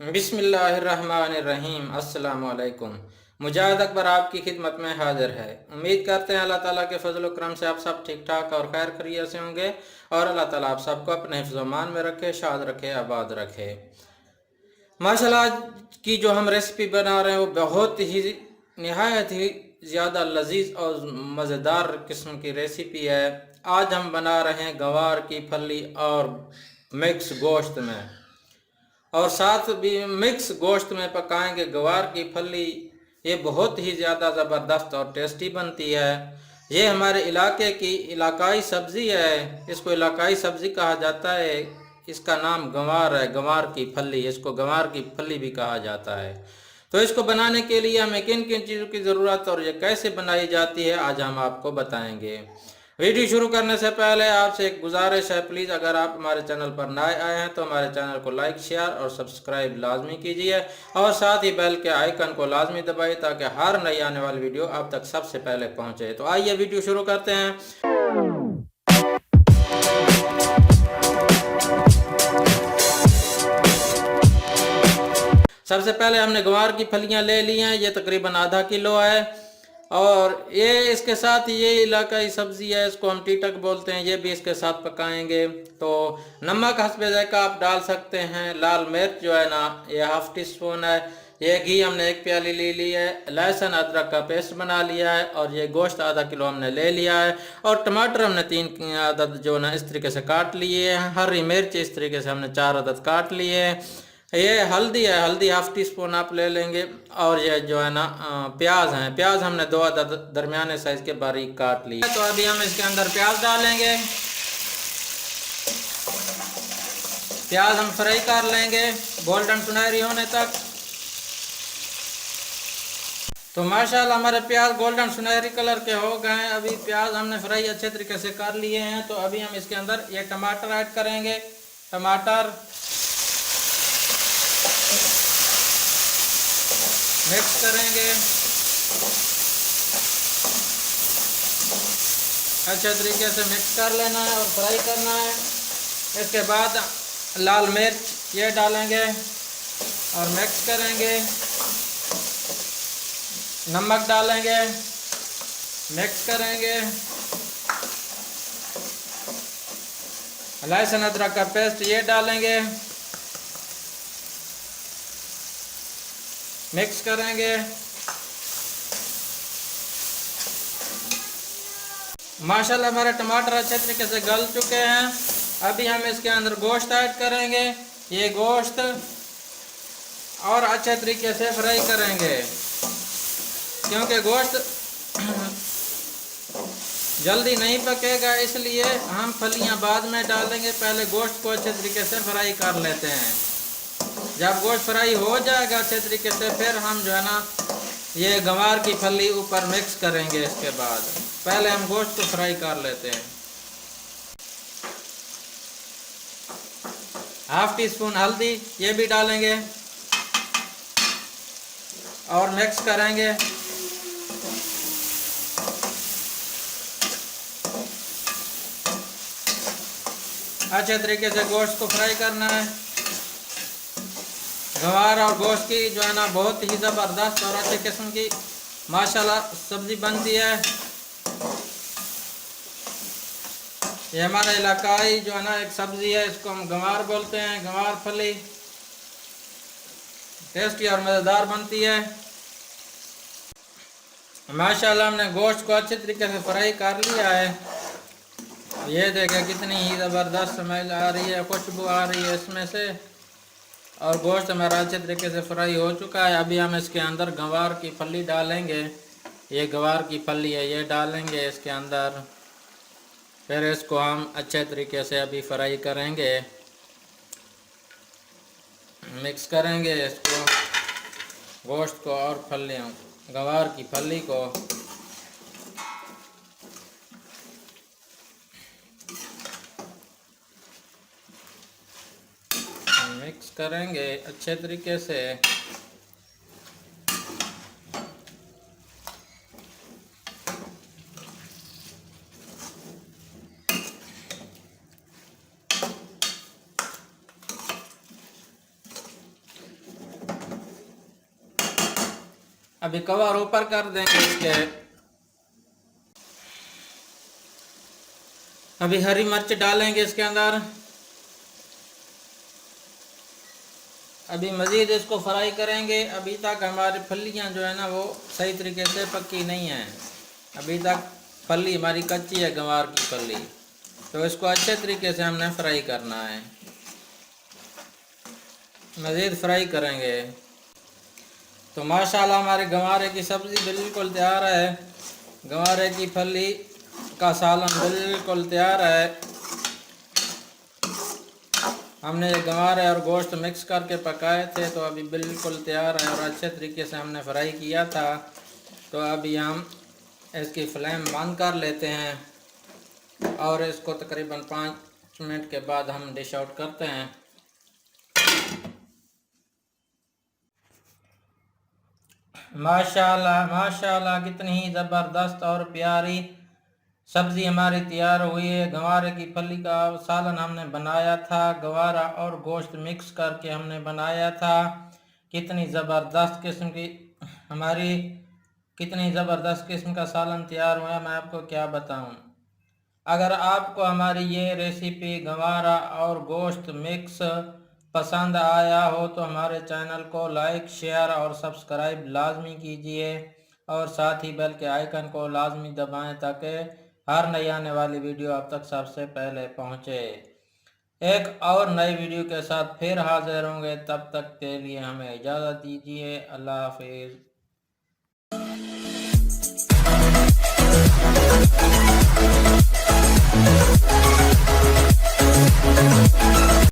बिस्मिल्लाहिर्रहमानिर्रहीम। अस्सलाम वालेकुम। मुजाहिद अकबर आपकी खिदमत में हाजिर है। उम्मीद करते हैं अल्लाह ताला के फजल करम से आप सब ठीक ठाक और खैर खैरियत से होंगे और अल्लाह ताला आप सबको अपने हिफ्ज़-ओ-मान में रखे, शाद रखे, आबाद रखे। माशाल्लाह, आज की जो हम रेसिपी बना रहे हैं वो बहुत ही नहायत ही ज़्यादा लजीज और मज़ेदार किस्म की रेसिपी है। आज हम बना रहे हैं गवार की फली और मिक्स गोश्त में, और साथ भी मिक्स गोश्त में पकाएंगे गवार की फली। ये बहुत ही ज़्यादा ज़बरदस्त और टेस्टी बनती है। ये हमारे इलाके की इलाकाई सब्ज़ी है, इसको इलाकाई सब्ज़ी कहा जाता है। इसका नाम गंवार है, गंवार की फली, इसको गंवार की फली भी कहा जाता है। तो इसको बनाने के लिए हमें किन किन चीज़ों की ज़रूरत और ये कैसे बनाई जाती है आज हम आपको बताएंगे। वीडियो शुरू करने से पहले आपसे एक गुजारिश है, प्लीज़ अगर आप हमारे चैनल पर नए आए हैं तो हमारे चैनल को लाइक, शेयर और सब्सक्राइब लाजमी कीजिए और साथ ही बेल के आइकन को लाजमी दबाइए ताकि हर नई आने वाली वीडियो आप तक सबसे पहले पहुंचे। तो आइए वीडियो शुरू करते हैं। सबसे पहले हमने गंवार की फलियां ले ली हैं, ये तकरीबन आधा किलो है। और ये इसके साथ ये इलाकाई सब्ज़ी है, इसको हम टीटक बोलते हैं, ये भी इसके साथ पकाएंगे। तो नमक हस्बे ज़ायका आप डाल सकते हैं। लाल मिर्च जो है ना, ये हाफ टी स्पून है। ये घी हमने एक प्याली ले ली है। लहसुन अदरक का पेस्ट बना लिया है और ये गोश्त आधा किलो हमने ले लिया है। और टमाटर हमने 3 अदद जो ना इस तरीके से काट लिए हैं। हरी मिर्च इस तरीके से हमने 4 अदद काट लिए हैं। ये हल्दी है, हल्दी हाफ टी स्पून आप ले लेंगे। और ये जो है ना प्याज हैं, प्याज हमने 2 अदद दरमियाने साइज के बारीक काट लिए। तो अभी हम इसके अंदर प्याज डालेंगे। प्याज हम फ्राई कर लेंगे गोल्डन सुनहरी होने तक। तो माशाल्लाह हमारे प्याज गोल्डन सुनहरी कलर के हो गए हैं। अभी प्याज हमने फ्राई अच्छे तरीके से कर लिए हैं। तो अभी हम इसके अंदर ये टमाटर ऐड करेंगे। टमाटर मिक्स करेंगे, अच्छे तरीके से मिक्स कर लेना है और फ्राई करना है। इसके बाद लाल मिर्च ये डालेंगे और मिक्स करेंगे। नमक डालेंगे, मिक्स करेंगे। लहसुन अदरक का पेस्ट ये डालेंगे, मिक्स करेंगे। माशाल्लाह हमारे टमाटर अच्छे तरीके से गल चुके हैं। अभी हम इसके अंदर गोश्त ऐड करेंगे। ये गोश्त और अच्छे तरीके से फ्राई करेंगे, क्योंकि गोश्त जल्दी नहीं पकेगा, इसलिए हम फलियां बाद में डालेंगे। पहले गोश्त को अच्छे तरीके से फ्राई कर लेते हैं। जब गोश्त फ्राई हो जाएगा अच्छे तरीके से, फिर हम जो है ना ये गंवार की फली ऊपर मिक्स करेंगे। इसके बाद पहले हम गोश्त को फ्राई कर लेते हैं। हाफ टी स्पून हल्दी ये भी डालेंगे और मिक्स करेंगे। अच्छे तरीके से गोश्त को फ्राई करना है। गंवार और गोश्त की जो है ना बहुत ही ज़बरदस्त और अच्छे किस्म की माशाल्लाह सब्ज़ी बनती है। ये हमारा इलाकाई जो है ना एक सब्ज़ी है, इसको हम गंवार बोलते हैं, गंवार फली। टेस्टी और मज़ेदार बनती है। माशाल्लाह हमने गोश्त को अच्छे तरीके से फ्राई कर लिया है। ये देखें कितनी ही ज़बरदस्त स्मेल आ रही है, खुशबू आ रही है इसमें से। और गोश्त हमारा अच्छे तरीके से फ्राई हो चुका है। अभी हम इसके अंदर गंवार की फली डालेंगे। ये गंवार की फली है, ये डालेंगे इसके अंदर। फिर इसको हम अच्छे तरीके से अभी फ्राई करेंगे, मिक्स करेंगे इसको, गोश्त को और फलियों गंवार की फली को। मिक्स करेंगे अच्छे तरीके से। अभी कवर ऊपर कर देंगे इसके। अभी हरी मिर्च डालेंगे इसके अंदर। अभी मज़ीद इसको फ्राई करेंगे। अभी तक हमारी फलियाँ जो है ना वो सही तरीके से पक्की नहीं हैं। अभी तक फली हमारी कच्ची है, गंवार की फली। तो इसको अच्छे तरीके से हमने फ्राई करना है, मज़ीद फ्राई करेंगे। तो माशाल्लाह हमारे गंवारे की सब्ज़ी बिल्कुल तैयार है। गंवारे की फली का सालन बिल्कुल तैयार है। हमने ये गंवारे और गोश्त मिक्स करके पकाए थे, तो अभी बिल्कुल तैयार है और अच्छे तरीके से हमने फ्राई किया था। तो अभी हम इसकी फ्लेम बंद कर लेते हैं और इसको तकरीबन 5 मिनट के बाद हम डिश आउट करते हैं। माशाल्लाह माशाल्लाह, कितनी ही ज़बरदस्त और प्यारी सब्ज़ी हमारी तैयार हुई है। गंवारे की फली का सालन हमने बनाया था, गंवारा और गोश्त मिक्स करके हमने बनाया था। कितनी ज़बरदस्त किस्म की हमारी कितनी ज़बरदस्त किस्म का सालन तैयार हुआ, मैं आपको क्या बताऊं। अगर आपको हमारी ये रेसिपी गंवारा और गोश्त मिक्स पसंद आया हो तो हमारे चैनल को लाइक, शेयर और सब्सक्राइब लाजमी कीजिए और साथ ही बेल के आइकन को लाजमी दबाएं ताकि हर नई आने वाली वीडियो आप तक सबसे पहले पहुंचे। एक और नई वीडियो के साथ फिर हाजिर होंगे, तब तक के लिए हमें इजाज़त दीजिए। अल्लाह हाफिज़।